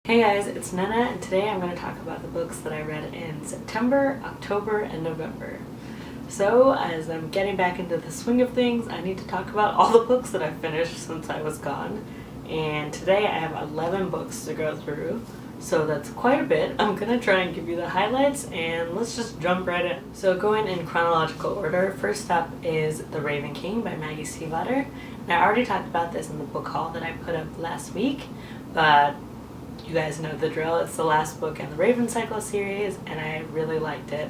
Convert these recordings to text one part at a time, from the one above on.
Hey guys, it's Nana, and today I'm going to talk about the books that I read in September, October, and November. So, as I'm getting back into the swing of things, I need to talk about all the books that I've finished since I was gone. And today I have 11 books to go through, so that's quite a bit. I'm going to try and give you the highlights, and let's just jump right in. So going in chronological order, first up is The Raven King by Maggie Stiefvater. And I already talked about this in the book haul that I put up last week, but you guys know the drill. It's the last book in the Raven Cycle series, and I really liked it.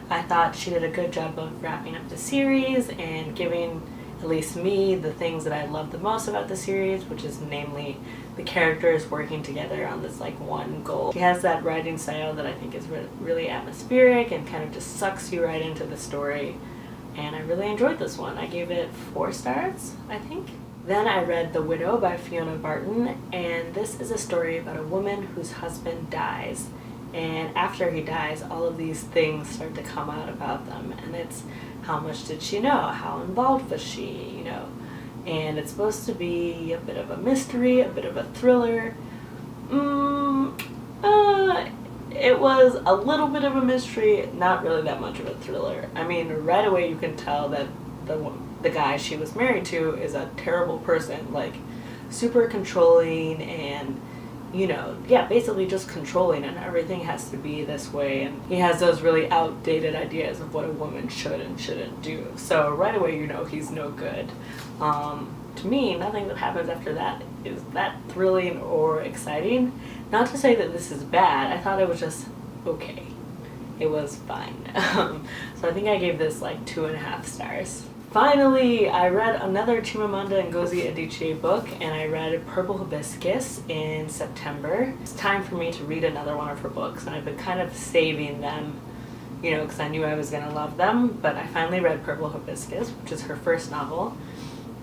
I thought she did a good job of wrapping up the series and giving at least me the things that I love the most about the series, which is namely the characters working together on this one goal. She has that writing style that I think is really atmospheric and kind of just sucks you right into the story, and I really enjoyed this one. I gave it 4 stars, I think. Then I read The Widow by Fiona Barton, and this is a story about a woman whose husband dies, and after he dies all of these things start to come out about them, and it's how much did she know, how involved was she, and it's supposed to be a bit of a mystery, a bit of a thriller. It was a little bit of a mystery, not really that much of a thriller. I mean, right away you can tell that the guy she was married to is a terrible person, super controlling and, basically just controlling, and everything has to be this way, and he has those really outdated ideas of what a woman should and shouldn't do. So right away you know he's no good. To me, nothing that happens after that is that thrilling or exciting. Not to say that this is bad, I thought it was just okay. It was fine. So I think I gave this 2.5 stars. Finally, I read another Chimamanda Ngozi Adichie book, and I read Purple Hibiscus in September. It's time for me to read another one of her books, and I've been kind of saving them, because I knew I was going to love them, but I finally read Purple Hibiscus, which is her first novel,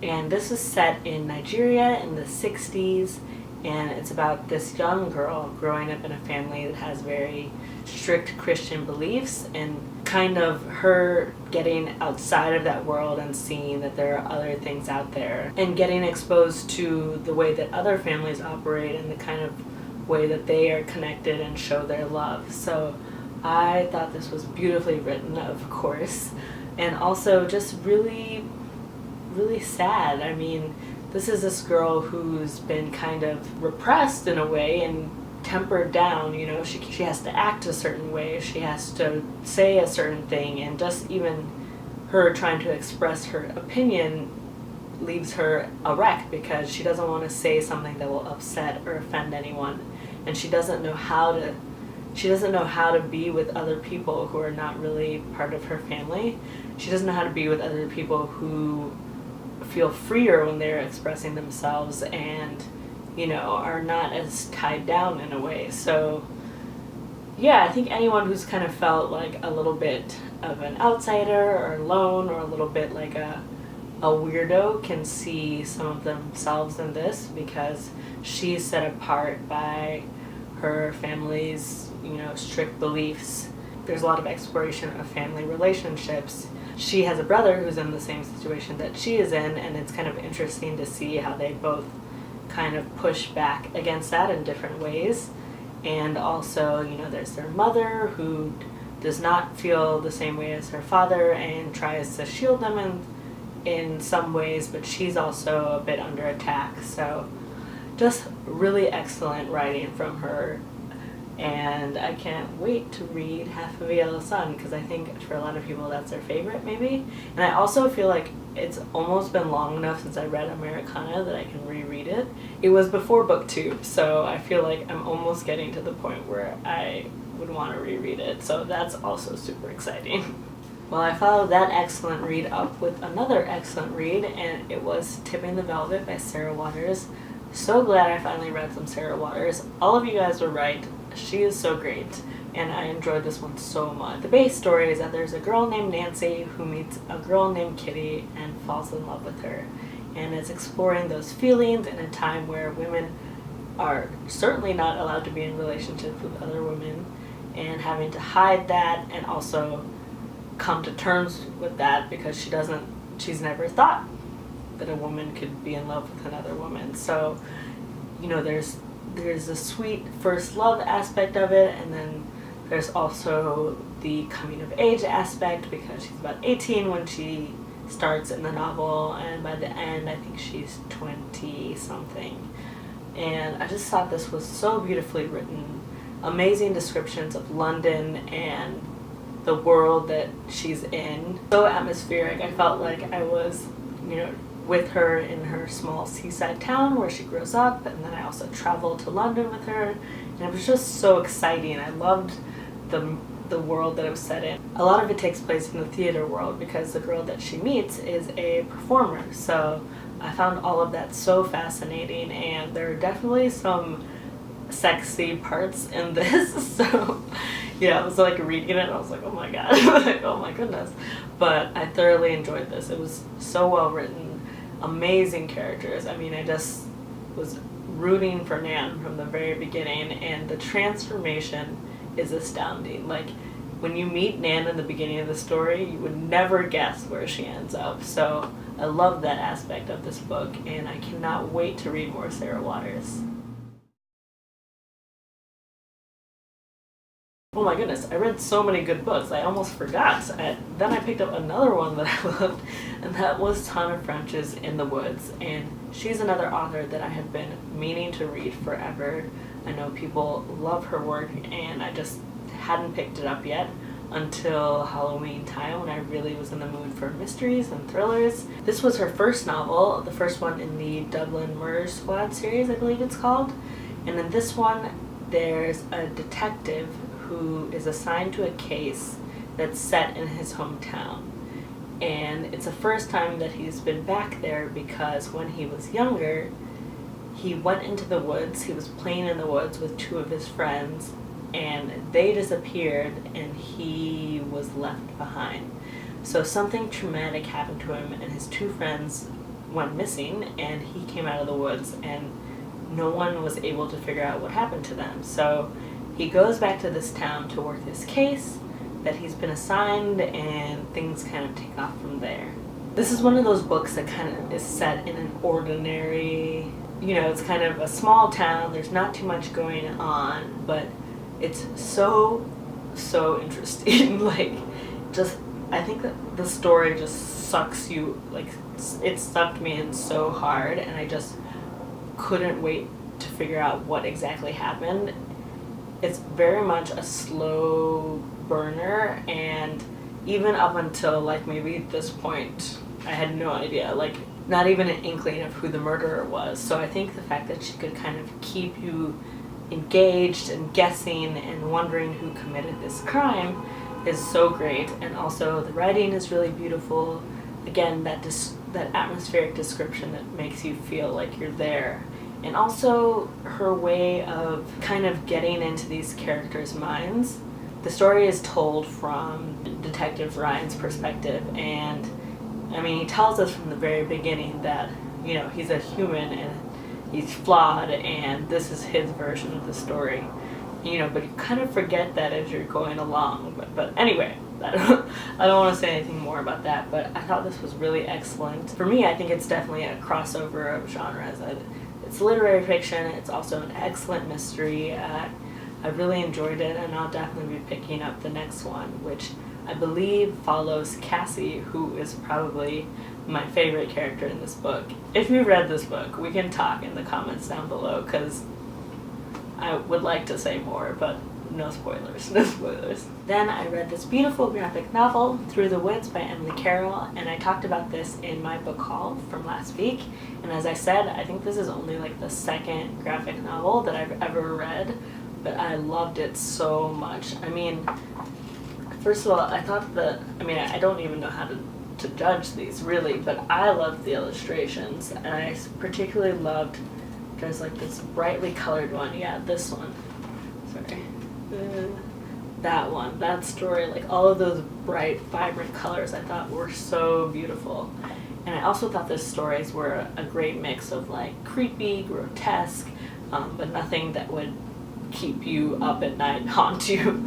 and this is set in Nigeria in the 60s, and it's about this young girl growing up in a family that has very strict Christian beliefs, and kind of her getting outside of that world and seeing that there are other things out there, and getting exposed to the way that other families operate and the kind of way that they are connected and show their love. So I thought this was beautifully written, of course, and also just really, really sad. I mean, this is this girl who's been kind of repressed in a way and tempered down, she has to act a certain way, she has to say a certain thing, and just even her trying to express her opinion leaves her a wreck because she doesn't want to say something that will upset or offend anyone, and she doesn't know how to be with other people who are not really part of her family. She doesn't know how to be with other people who feel freer when they're expressing themselves and are not as tied down in a way. So yeah, I think anyone who's kind of felt like a little bit of an outsider or alone or a little bit like a weirdo can see some of themselves in this, because she's set apart by her family's strict beliefs. There's a lot of exploration of family relationships. She has a brother who's in the same situation that she is in, and it's kind of interesting to see how they both kind of push back against that in different ways. And also, there's their mother who does not feel the same way as her father and tries to shield them in some ways, but she's also a bit under attack. So just really excellent writing from her, and I can't wait to read Half of a Yellow Sun, because I think for a lot of people that's their favorite, maybe. And I also feel like it's almost been long enough since I read Americana that I can reread it. It was before book 2, so I feel like I'm almost getting to the point where I would want to reread it, so that's also super exciting. Well, I followed that excellent read up with another excellent read, and it was Tipping the Velvet by Sarah Waters. So glad I finally read some Sarah Waters. All of you guys were right. She is so great, and I enjoyed this one so much. The base story is that there's a girl named Nancy who meets a girl named Kitty and falls in love with her, and it's exploring those feelings in a time where women are certainly not allowed to be in relationships with other women, and having to hide that and also come to terms with that because she's never thought that a woman could be in love with another woman. So, there's there's a sweet first love aspect of it, and then there's also the coming of age aspect, because she's about 18 when she starts in the novel, and by the end I think she's 20 something. And I just thought this was so beautifully written. Amazing descriptions of London and the world that she's in. So atmospheric. I felt like I was, with her in her small seaside town where she grows up, and then I also traveled to London with her, and it was just so exciting. I loved the world that it was set in. A lot of it takes place in the theater world because the girl that she meets is a performer, so I found all of that so fascinating, and there are definitely some sexy parts in this. So yeah, I was like reading it and I was like, oh my god, like, oh my goodness. But I thoroughly enjoyed this. It was so well written, amazing characters. I mean, I just was rooting for Nan from the very beginning, and the transformation is astounding. Like, when you meet Nan in the beginning of the story, you would never guess where she ends up. So I love that aspect of this book, and I cannot wait to read more Sarah Waters. Oh my goodness, I read so many good books, I almost forgot. Then I picked up another one that I loved, and that was Tana French's In the Woods. And she's another author that I have been meaning to read forever. I know people love her work, and I just hadn't picked it up yet until Halloween time, when I really was in the mood for mysteries and thrillers. This was her first novel, the first one in the Dublin Murder Squad series, I believe it's called. And in this one, there's a detective who is assigned to a case that's set in his hometown. And it's the first time that he's been back there because when he was younger, he went into the woods, he was playing in the woods with two of his friends, and they disappeared and he was left behind. So something traumatic happened to him, and his two friends went missing, and he came out of the woods and no one was able to figure out what happened to them. So he goes back to this town to work this case that he's been assigned, and things kind of take off from there. This is one of those books that kind of is set in an ordinary, it's kind of a small town, there's not too much going on, but it's so interesting. Like, just, I think that the story just sucks you, like, it sucked me in so hard, and I just couldn't wait to figure out what exactly happened. It's very much a slow burner, and even up until like maybe this point, I had no idea, like not even an inkling of who the murderer was. So I think the fact that she could kind of keep you engaged and guessing and wondering who committed this crime is so great. And also the writing is really beautiful. Again, that atmospheric description that makes you feel like you're there. And also her way of kind of getting into these characters' minds. The story is told from Detective Ryan's perspective, and I mean, he tells us from the very beginning that, he's a human and he's flawed, and this is his version of the story. But you kind of forget that as you're going along. But anyway, I don't want to say anything more about that, but I thought this was really excellent. For me, I think it's definitely a crossover of genres. It's literary fiction, it's also an excellent mystery. I really enjoyed it, and I'll definitely be picking up the next one, which I believe follows Cassie, who is probably my favorite character in this book. If you read this book, we can talk in the comments down below, because I would like to say more, but no spoilers, no spoilers. Then I read this beautiful graphic novel, Through the Woods by Emily Carroll, and I talked about this in my book haul from last week. And as I said, I think this is only like the second graphic novel that I've ever read, but I loved it so much. I mean, first of all, I thought I don't even know how to judge these really, but I loved the illustrations, and I particularly loved, there's like this brightly colored one, yeah, this one, sorry. That one, that story, like all of those bright, vibrant colors I thought were so beautiful. And I also thought the stories were a great mix of like creepy, grotesque, but nothing that would keep you up at night and haunt you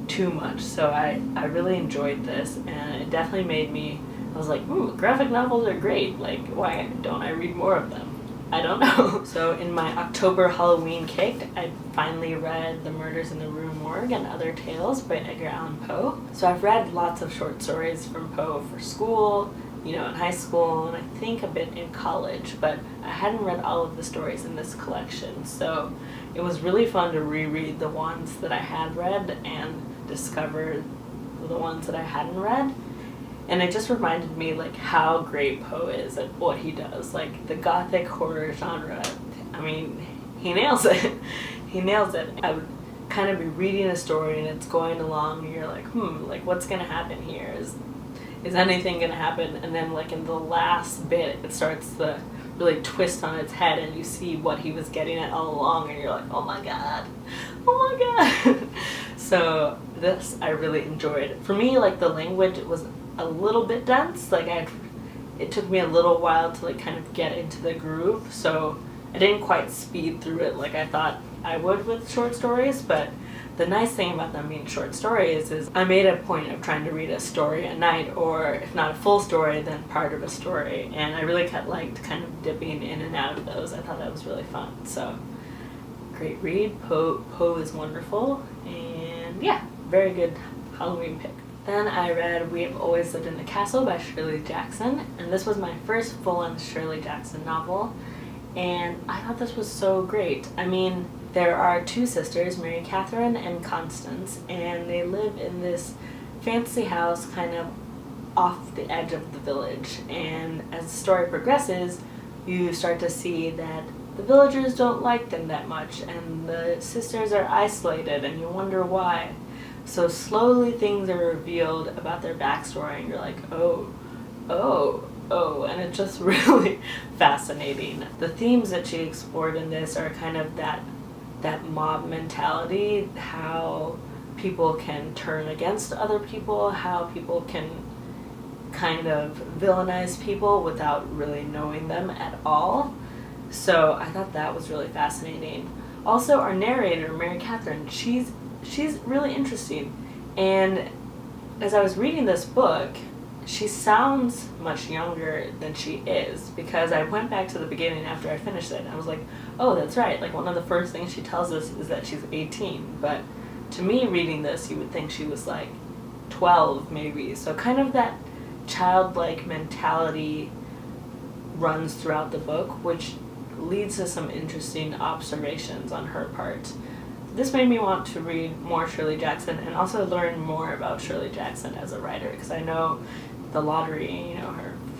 too much. So I really enjoyed this, and it definitely made me, I was like, graphic novels are great, like why don't I read more of them? I don't know. So in my October Halloween kick, I finally read The Murders in the Rue Morgue and Other Tales by Edgar Allan Poe. So I've read lots of short stories from Poe for school, in high school, and I think a bit in college, but I hadn't read all of the stories in this collection. So it was really fun to reread the ones that I had read and discover the ones that I hadn't read. And it just reminded me how great Poe is at what he does. The gothic horror genre, I mean, he nails it. He nails it. I would kind of be reading a story and it's going along and you're what's gonna happen here? Is anything gonna happen? And then in the last bit it starts to really twist on its head and you see what he was getting at all along and you're like, oh my god. So this I really enjoyed. For me, the language was a little bit dense. It took me a little while to kind of get into the groove, so I didn't quite speed through it like I thought I would with short stories. But the nice thing about them being short stories is I made a point of trying to read a story a night, or if not a full story, then part of a story, and I really liked kind of dipping in and out of those. I thought that was really fun. So great read. Poe is wonderful, and yeah, very good Halloween pick. Then I read We Have Always Lived in the Castle by Shirley Jackson, and this was my first full-length Shirley Jackson novel, and I thought this was so great. I mean, there are two sisters, Mary Catherine and Constance, and they live in this fancy house kind of off the edge of the village, and as the story progresses, you start to see that the villagers don't like them that much, and the sisters are isolated, and you wonder why. So slowly things are revealed about their backstory and you're like, oh, and it's just really fascinating. The themes that she explored in this are kind of that mob mentality, how people can turn against other people, how people can kind of villainize people without really knowing them at all. So I thought that was really fascinating. Also, our narrator, Mary Catherine, she's really interesting, and as I was reading this book, she sounds much younger than she is, because I went back to the beginning after I finished it and I was like, oh, that's right, one of the first things she tells us is that she's 18, but to me reading this you would think she was 12 maybe, so kind of that childlike mentality runs throughout the book, which leads to some interesting observations on her part. This made me want to read more Shirley Jackson and also learn more about Shirley Jackson as a writer, because I know The Lottery,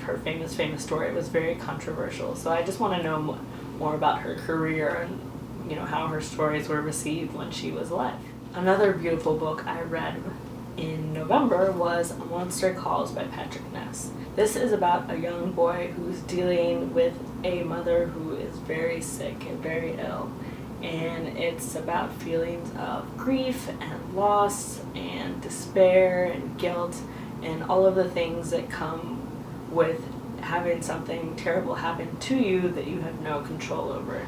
her famous story was very controversial. So I just want to know more about her career and how her stories were received when she was alive. Another beautiful book I read in November was A Monster Calls by Patrick Ness. This is about a young boy who's dealing with a mother who is very sick and very ill. And it's about feelings of grief and loss and despair and guilt and all of the things that come with having something terrible happen to you that you have no control over.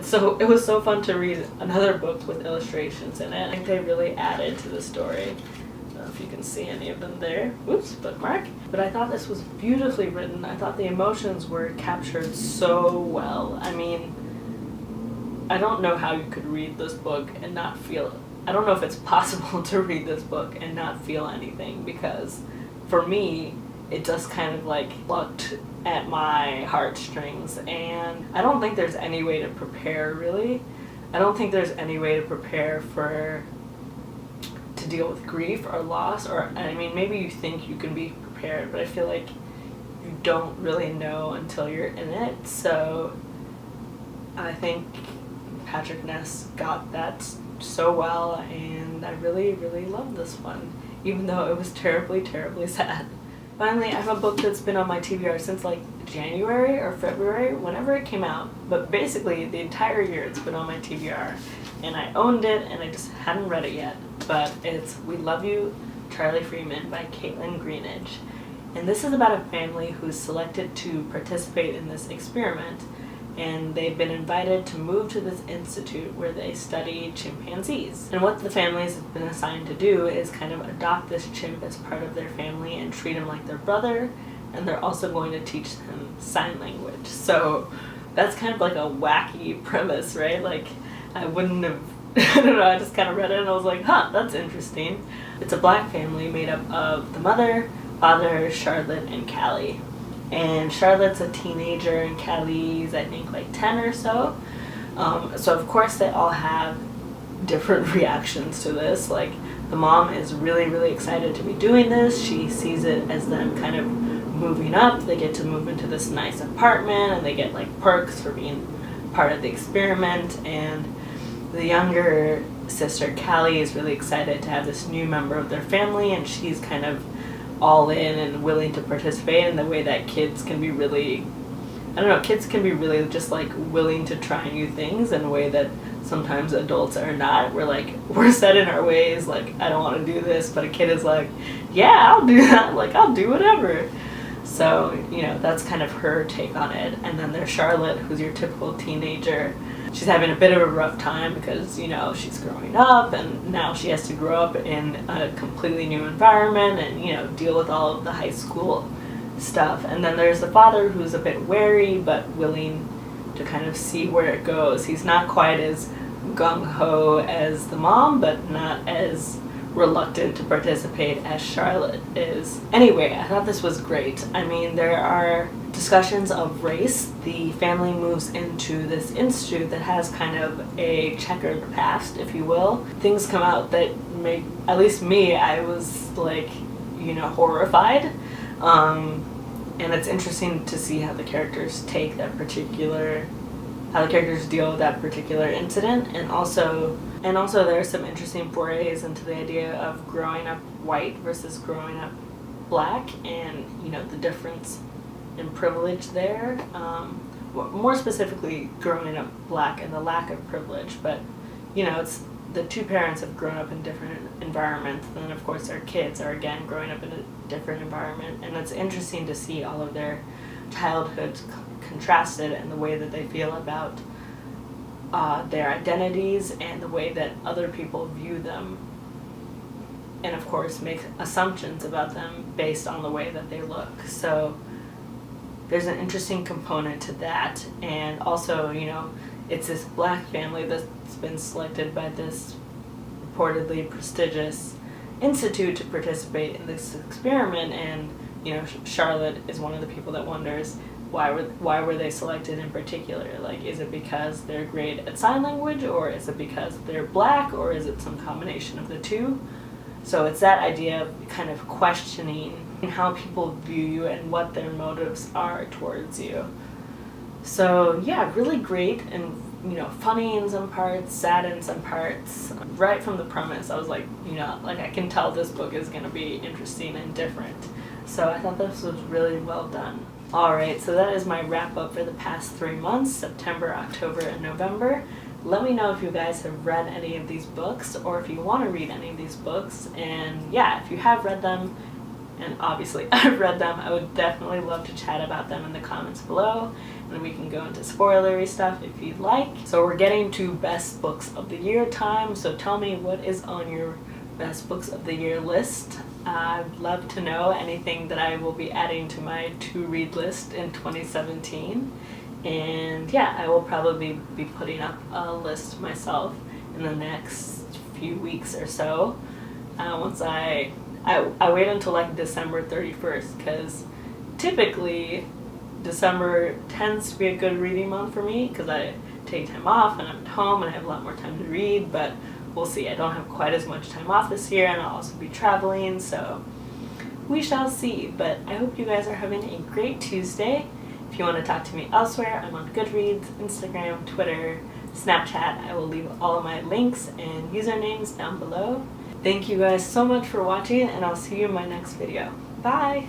So it was so fun to read another book with illustrations in it. I think they really added to the story. I don't know if you can see any of them there. Oops, bookmark. But I thought this was beautifully written. I thought the emotions were captured so well. I mean, I don't know how you could read this book and not feel it. I don't know if it's possible to read this book and not feel anything, because for me, it just kind of plucked at my heartstrings, and I don't think there's any way to prepare, really. I don't think there's any way to prepare to deal with grief or loss, or, I mean, maybe you think you can be prepared, but I feel like you don't really know until you're in it. So I think Patrick Ness got that so well, and I really, really loved this one, even though it was terribly, terribly sad. Finally, I have a book that's been on my TBR since January or February, whenever it came out, but basically the entire year it's been on my TBR, and I owned it and I just hadn't read it yet, but it's We Love You, Charlie Freeman by Kaitlyn Greenidge. And this is about a family who's selected to participate in this experiment, and they've been invited to move to this institute where they study chimpanzees. And what the families have been assigned to do is kind of adopt this chimp as part of their family and treat him like their brother, and they're also going to teach them sign language. So that's kind of like a wacky premise, right? Like, I wouldn't have, I don't know, I just kind of read it and I was like, huh, that's interesting. It's a black family made up of the mother, father, Charlotte, and Callie. And Charlotte's a teenager and Callie's, I think, like 10 or so. So of course they all have different reactions to this. Like, the mom is really, really excited to be doing this. She sees it as them kind of moving up. They get to move into this nice apartment and they get like perks for being part of the experiment. And the younger sister, Callie, is really excited to have this new member of their family, and she's kind of all in and willing to participate in the way that kids can be really, I don't know, kids can be really just like willing to try new things in a way that sometimes adults are not. We're set in our ways, like, I don't want to do this, but a kid is like, yeah, I'll do that, like, I'll do whatever. So, you know, that's kind of her take on it. And then there's Charlotte, who's your typical teenager. She's having a bit of a rough time because, you know, she's growing up and now she has to grow up in a completely new environment and, you know, deal with all of the high school stuff. And then there's the father, who's a bit wary but willing to kind of see where it goes. He's not quite as gung-ho as the mom, but not as reluctant to participate as Charlotte is. Anyway, I thought this was great. I mean, there are discussions of race. The family moves into this institute that has kind of a checkered past, if you will. Things come out that make, at least me, I was like, you know, horrified. And it's interesting to see how the characters take that particular, how the characters deal with that particular incident. And also there are some interesting forays into the idea of growing up white versus growing up black, and, you know, the difference in privilege there. More specifically, growing up black and the lack of privilege. But, you know, it's the two parents have grown up in different environments, and then of course their kids are again growing up in a different environment, and it's interesting to see all of their childhoods contrasted and the way that they feel about their identities and the way that other people view them, and of course make assumptions about them based on the way that they look. So there's an interesting component to that. And also, you know, it's this black family that's been selected by this reportedly prestigious institute to participate in this experiment, and, you know, Charlotte is one of the people that wonders why were they selected in particular? Like, is it because they're great at sign language, or is it because they're black, or is it some combination of the two? So it's that idea of kind of questioning how people view you and what their motives are towards you. So yeah, really great, and, you know, funny in some parts, sad in some parts. Right from the premise, I was like, you know, like, I can tell this book is going to be interesting and different. So I thought this was really well done. Alright, so that is my wrap up for the past 3 months, September, October, and November. Let me know if you guys have read any of these books, or if you want to read any of these books. And yeah, if you have read them, and obviously I've read them, I would definitely love to chat about them in the comments below, and we can go into spoilery stuff if you'd like. So we're getting to best books of the year time, so tell me what is on your best books of the year list. I'd love to know anything that I will be adding to my to-read list in 2017. And yeah, I will probably be putting up a list myself in the next few weeks or so. Once I wait until like December 31st, because typically December tends to be a good reading month for me, because I take time off and I'm at home and I have a lot more time to read. But we'll see. I don't have quite as much time off this year, and I'll also be traveling, so we shall see. But I hope you guys are having a great Tuesday. If you want to talk to me elsewhere, I'm on Goodreads, Instagram, Twitter, Snapchat. I will leave all of my links and usernames down below. Thank you guys so much for watching, and I'll see you in my next video. Bye!